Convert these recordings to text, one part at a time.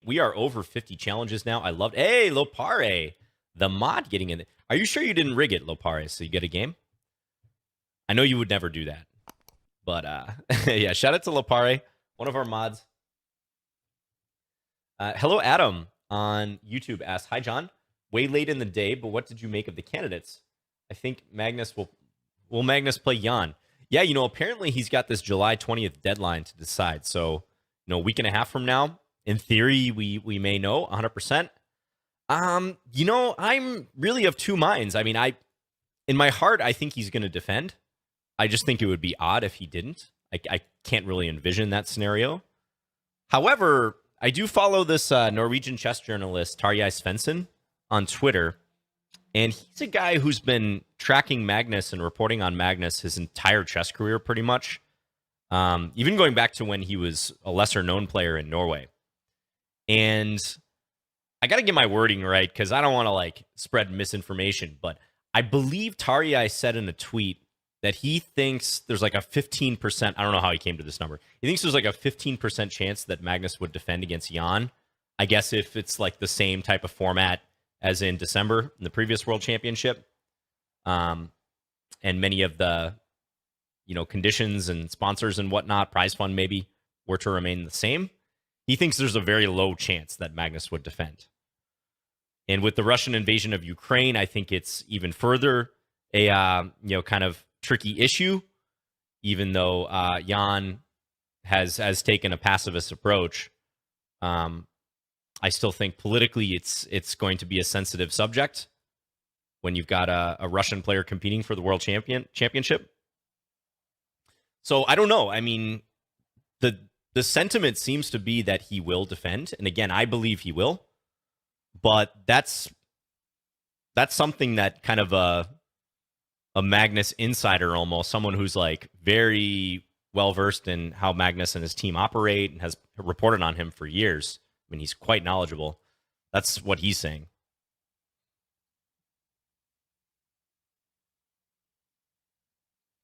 We are over 50 challenges now. I loved. Hey, Lopare, the mod getting in. Are you sure you didn't rig it, Lopare, so you get a game? I know you would never do that. But yeah, shout out to Lopare, one of our mods. Hello, Adam on YouTube asks, "Hi, John. Way late in the day, but what did you make of the candidates? I think Magnus will Magnus play Jan? Yeah, apparently he's got this July 20th deadline to decide. So, a week and a half from now, in theory, we may know 100%. I'm really of two minds. I mean, in my heart, I think he's going to defend. I just think it would be odd if he didn't. I can't really envision that scenario. However, I do follow this Norwegian chess journalist, Tarjei Svensson, on Twitter, and he's a guy who's been tracking Magnus and reporting on Magnus his entire chess career, pretty much. Even going back to when he was a lesser-known player in Norway. And I got to get my wording right because I don't want to spread misinformation, but I believe Tarjei said in a tweet that he thinks there's like a 15%, I don't know how he came to this number. He thinks there's like a 15% chance that Magnus would defend against Jan. I guess if it's like the same type of format as in December in the previous World Championship. And many of the, conditions and sponsors and whatnot, prize fund maybe, were to remain the same. He thinks there's a very low chance that Magnus would defend. And with the Russian invasion of Ukraine, I think it's even further a, kind of tricky issue, even though Jan has taken a pacifist approach. I still think politically it's going to be a sensitive subject when you've got a Russian player competing for the world championship. So I don't know. I mean, the sentiment seems to be that he will defend, and again, I believe he will. But that's something that kind of a Magnus insider, almost someone who's like very well versed in how Magnus and his team operate and has reported on him for years. I mean, he's quite knowledgeable. That's what he's saying.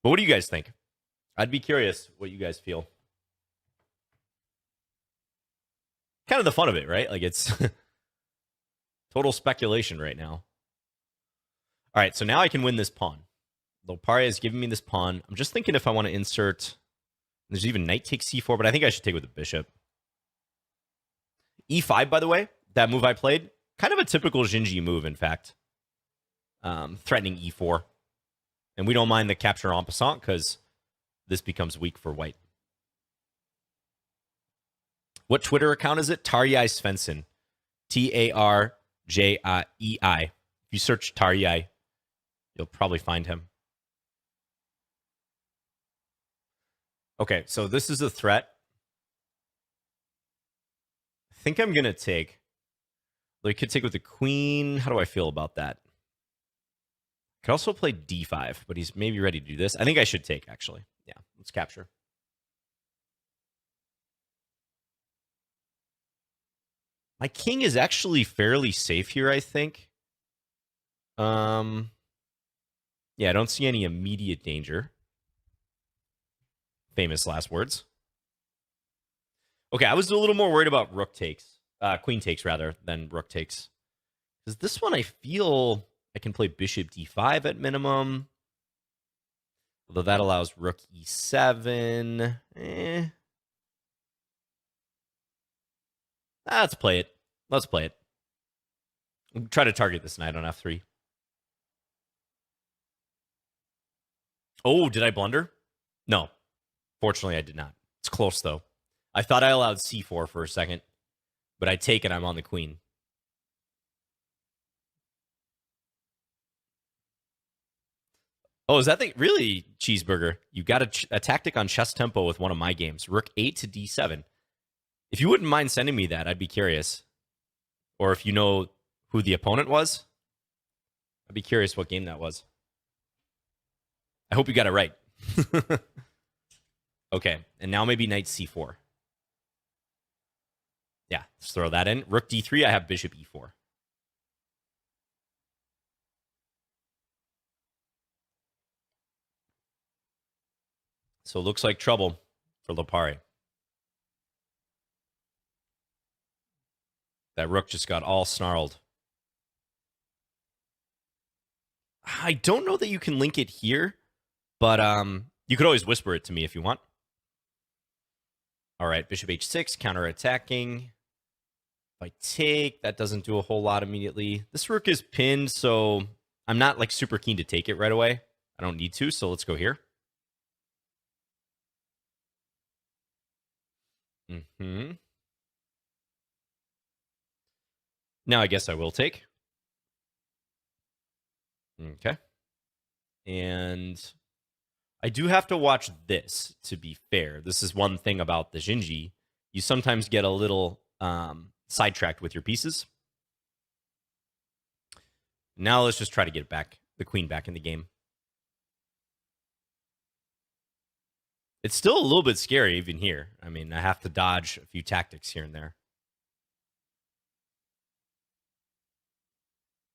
But what do you guys think? I'd be curious what you guys feel. Kind of the fun of it, right? Like, it's total speculation right now. All right, so now I can win this pawn. Lopare is giving me this pawn. I'm just thinking if I want to insert... There's even knight takes c4, but I think I should take with the bishop. e5, by the way, that move I played, kind of a typical Jinji move, in fact. Threatening e4. And we don't mind the capture en passant because this becomes weak for white. What Twitter account is it? Tarjei Svensson. Tarjei. If you search Tarjei, you'll probably find him. Okay, so this is a threat. I think I'm going to take... Well, you could take with the queen. How do I feel about that? Could also play d5, but he's maybe ready to do this. I think I should take, actually. Yeah, let's capture. My king is actually fairly safe here, I think. Yeah, I don't see any immediate danger. Famous last words. Okay, I was a little more worried about rook takes. Queen takes, rather, than rook takes. Because this one, I feel I can play bishop d5 at minimum. Although that allows rook e7. Let's play it. Let's play it. We'll try to target this knight on f3. Oh, did I blunder? No. Fortunately, I did not. It's close, though. I thought I allowed c4 for a second, but I take it. I'm on the queen. Oh, is that the really, Cheeseburger? You got a tactic on chess tempo with one of my games. Rook 8 to d7. If you wouldn't mind sending me that, I'd be curious. Or if you know who the opponent was, I'd be curious what game that was. I hope you got it right. Okay, and now maybe knight c4. Yeah, let's throw that in. Rook d3, I have bishop e4. So it looks like trouble for Lopare. That rook just got all snarled. I don't know that you can link it here, but you could always whisper it to me if you want. All right, bishop h6, counterattacking. If I take, that doesn't do a whole lot immediately. This rook is pinned, so I'm not like super keen to take it right away. I don't need to, so let's go here. Now I guess I will take. Okay. And I do have to watch this, to be fair. This is one thing about the Xingji. You sometimes get a little sidetracked with your pieces. Now let's just try to get the queen back in the game. It's still a little bit scary even here. I mean, I have to dodge a few tactics here and there.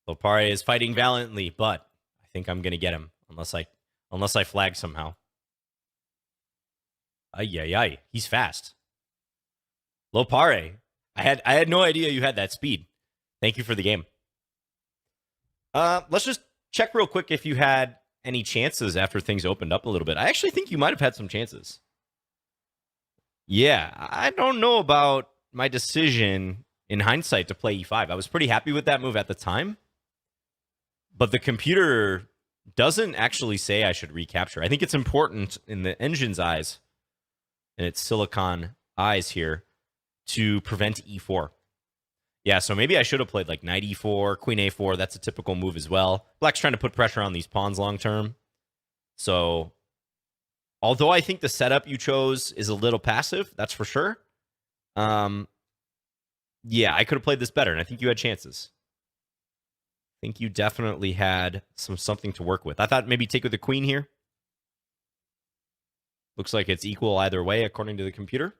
Lopare is fighting valiantly, but I think I'm going to get him unless I flag somehow. Ay. He's fast. Lopare. I had no idea you had that speed. Thank you for the game. Let's just check real quick if you had any chances after things opened up a little bit. I actually think you might have had some chances. Yeah, I don't know about my decision in hindsight to play e5. I was pretty happy with that move at the time. But the computer doesn't actually say I should recapture. I think it's important in the engine's eyes and its silicon eyes here to prevent e4. Yeah, so maybe I should have played like knight e4, queen a4. That's a typical move as well. Black's trying to put pressure on these pawns long term. So although I think the setup you chose is a little passive, that's for sure. Yeah, I could have played this better, and I think you had chances. I think you definitely had something to work with. I thought maybe take with the queen here. Looks like it's equal either way, according to the computer.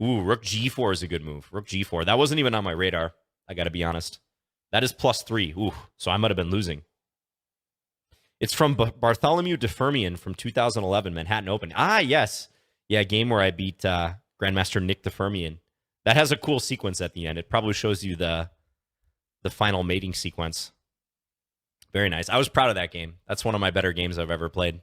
Ooh, rook g4 is a good move. Rook g4. That wasn't even on my radar, I got to be honest. That is +3. Ooh, so I might have been losing. It's from Bartholomew DeFermian from 2011 Manhattan Open. Ah, yes. Yeah, game where I beat Grandmaster Nick DeFermian. That has a cool sequence at the end. It probably shows you the final mating sequence. Very nice. I was proud of that game. That's one of my better games I've ever played.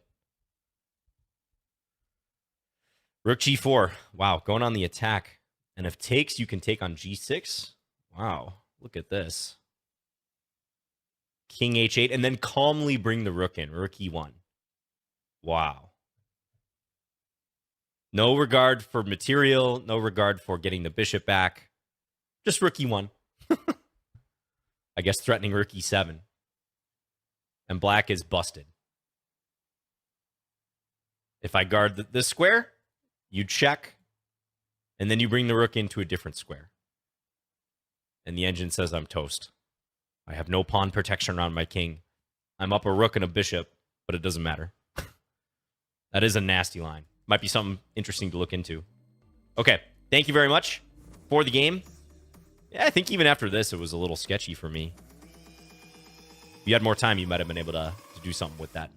Rook g4. Wow, going on the attack. And if takes, you can take on g6. Wow, look at this. King h8, and then calmly bring the rook in. Rook e1. Wow. No regard for material, no regard for getting the bishop back. Just rook e1. I guess threatening rook e7. And black is busted. If I guard this square, you check, and then you bring the rook into a different square. And the engine says I'm toast. I have no pawn protection around my king. I'm up a rook and a bishop, but it doesn't matter. That is a nasty line. Might be something interesting to look into. Okay, thank you very much for the game. Yeah, I think even after this, it was a little sketchy for me. If you had more time, you might have been able to do something with that.